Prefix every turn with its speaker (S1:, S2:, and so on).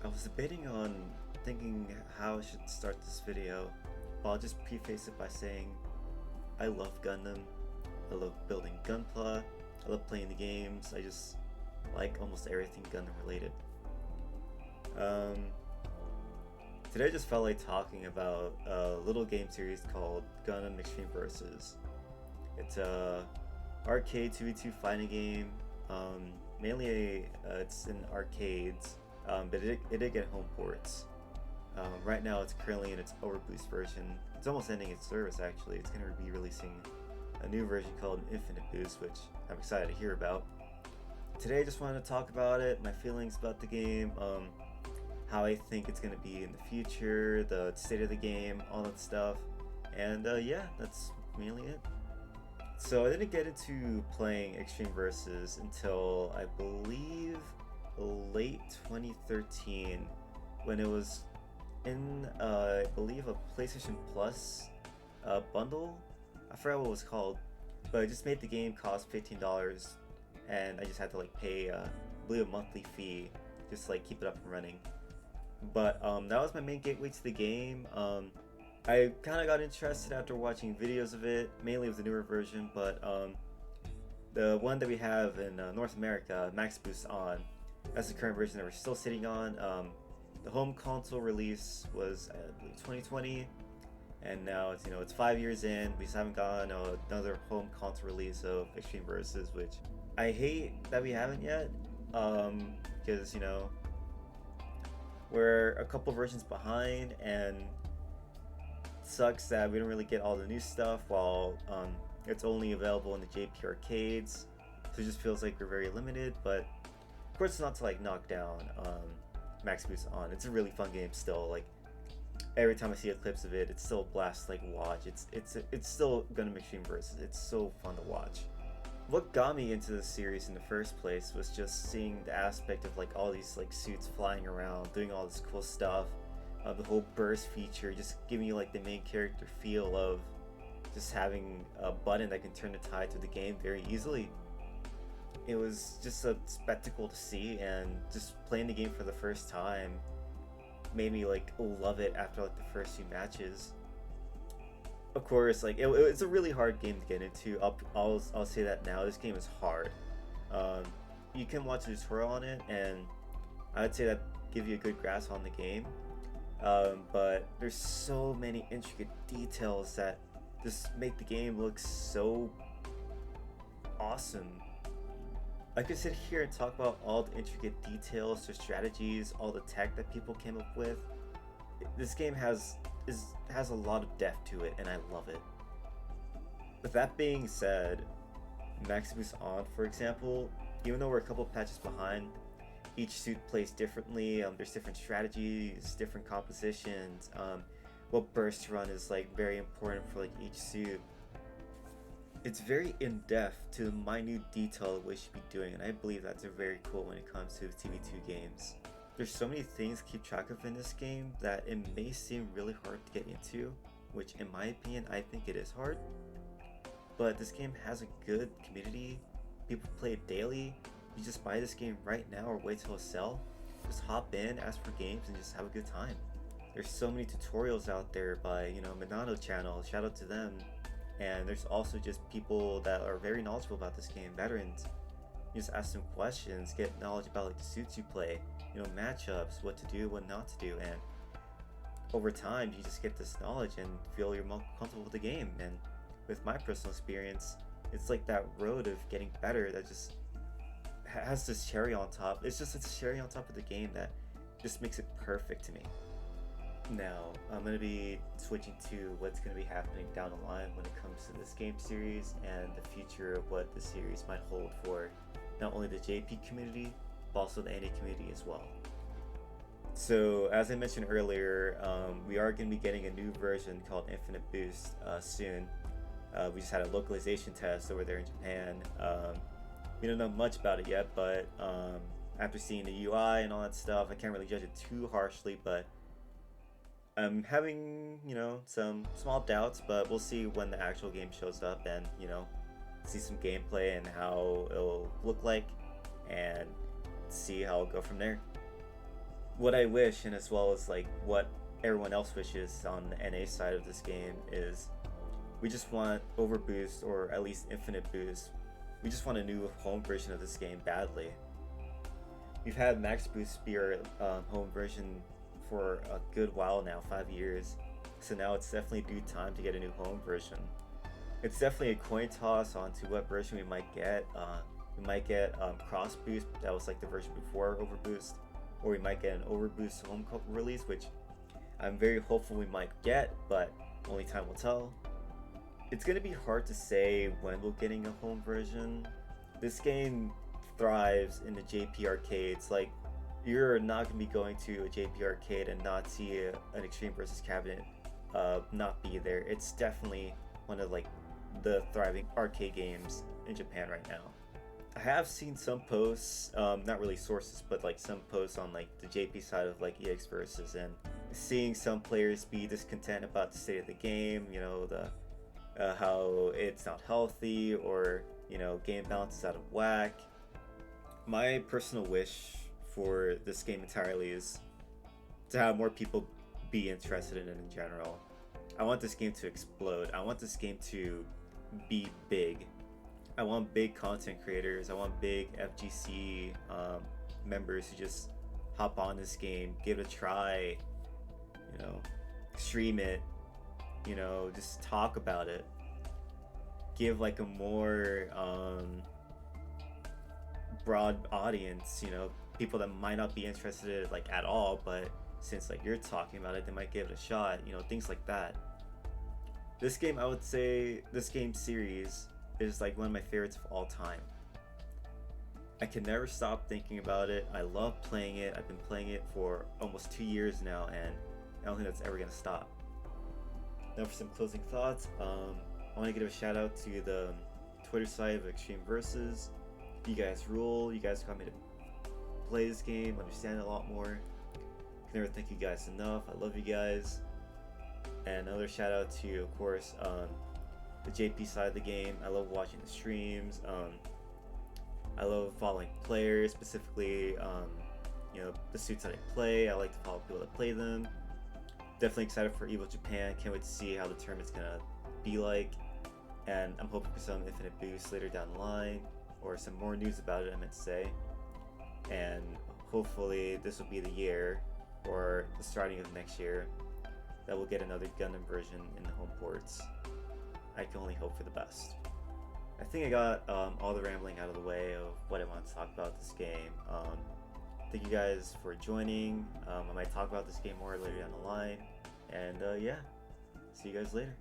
S1: I was debating on thinking how I should start this video, but I'll just preface it by saying I love Gundam, I love building Gunpla, I love playing the games, I just like almost everything Gundam related. Um, Today I just felt like talking about a little game series called Gundam Extreme Versus. It's a arcade 2v2 fighting game. Mainly it's in arcades, but it did get home ports. Right now it's currently in its overboost version. It's almost ending its service actually. It's going to be releasing a new version called Infinite Boost, which I'm excited to hear about. Today I just wanted to talk about it, my feelings about the game, how I think it's going to be in the future, the state of the game, all that stuff. And yeah, that's mainly it. So I didn't get into playing Extreme Versus until I believe late 2013 when it was in I believe a PlayStation Plus bundle. I forgot what it was called, but it just made the game cost $15, and I just had to like pay I believe a monthly fee just like keep it up and running. But that was my main gateway to the game. I kind of got interested after watching videos of it, mainly with the newer version, but the one that we have in North America, Max Boost On, that's the current version that we're still sitting on. The home console release was, I believe, 2020, and now it's 5 years in. We just haven't gotten another home console release of Extreme Versus, which I hate that we haven't yet, because we're a couple versions behind, and sucks that we don't really get all the new stuff while it's only available in the JP arcades. So it just feels like we're very limited, but of course it's not to like knock down Max Boost On. It's a really fun game still. Like every time I see clips of it, it's still a blast to like watch. It's still Gundam Extreme Versus. It's so fun to watch. What got me into the series in the first place was just seeing the aspect of like all these like suits flying around, doing all this cool stuff. The whole burst feature, just giving you like the main character feel of just having a button that can turn the tide to the game very easily. It was just a spectacle to see, and just playing the game for the first time made me like love it after like the first few matches. Of course, like it's a really hard game to get into. I'll say that now. This game is hard. You can watch a tutorial on it, and I would say that give you a good grasp on the game. But there's so many intricate details that just make the game look so awesome. I could sit here and talk about all the intricate details, the strategies, all the tech that people came up with. This game has a lot of depth to it, and I love it. With that being said, Max Boost On, for example, even though we're a couple patches behind, each suit plays differently. There's different strategies, different compositions. What burst run is like very important for like each suit. It's very in depth to the minute detail of what you should be doing, and I believe that's very cool when it comes to TV2 games. There's so many things to keep track of in this game that it may seem really hard to get into, which in my opinion I think it is hard. But this game has a good community. People play it daily. You just buy this game right now or wait till it sells. Just hop in, ask for games, and just have a good time. There's so many tutorials out there by Minado channel, shout out to them. And there's also just people that are very knowledgeable about this game, veterans. You just ask them questions, get knowledge about like the suits you play, matchups, what to do, what not to do, and over time you just get this knowledge and feel you're more comfortable with the game. And with my personal experience, it's like that road of getting better that just has this cherry on top. It's just a cherry on top of the game that just makes it perfect to me. Now, I'm going to be switching to what's going to be happening down the line when it comes to this game series and the future of what the series might hold for not only the JP community, but also the NA community as well. So, as I mentioned earlier, we are going to be getting a new version called Infinite Boost soon. We just had a localization test over there in Japan. We don't know much about it yet, but after seeing the UI and all that stuff, I can't really judge it too harshly, but I'm having, some small doubts, but we'll see when the actual game shows up and, see some gameplay and how it'll look like and see how it'll go from there. what I wish, and as well as like what everyone else wishes on the NA side of this game, is we just want overboost or at least infinite boost. We just want a new home version of this game badly. We've had max boost be our home version for a good while now, 5 years. So now it's definitely due time to get a new home version. It's definitely a coin toss onto what version we might get. We might get cross boost, that was like the version before overboost, or we might get an overboost home release, which I'm very hopeful we might get, but only time will tell. It's gonna be hard to say when we're getting a home version. This game thrives in the JP arcades. Like, you're not gonna be going to a JP arcade and not see an Extreme versus cabinet not be there. It's definitely one of like the thriving arcade games in Japan right now. I have seen some posts, not really sources, but like some posts on like the JP side of like EX versus, and seeing some players be discontent about the state of the game. You know, the how it's not healthy, or you know, game balance is out of whack. My personal wish for this game entirely is to have more people be interested in it in general. I want this game to explode. I want this game to be big. I want big content creators. I want big FGC members who just hop on this game, give it a try, you know, stream it, you know, just talk about it. Give like a more broad audience, you know, people that might not be interested like at all, but since like you're talking about it, they might give it a shot, you know, things like that. This game, I would say, this game series is like one of my favorites of all time. I can never stop thinking about it. I love playing it. I've been playing it for almost 2 years now, and I don't think that's ever gonna stop. Now for some closing thoughts, I want to give a shout out to the Twitter side of Extreme Versus. You guys rule. You guys got me to play this game, understand it a lot more. Can never thank you guys enough. I love you guys. And another shout out to, of course, the JP side of the game. I love watching the streams. I love following players, specifically, you know, the suits that I play. I like to follow people that play them. Definitely excited for Evo Japan. Can't wait to see how the tournament's gonna be like. And I'm hoping for some infinite boosts later down the line, or some more news about it, I meant to say. And hopefully this will be the year, or the starting of next year, that we'll get another Gundam version in the home ports. I can only hope for the best. I think I got all the rambling out of the way of what I want to talk about this game. Thank you guys for joining. I might talk about this game more later down the line. And yeah, see you guys later.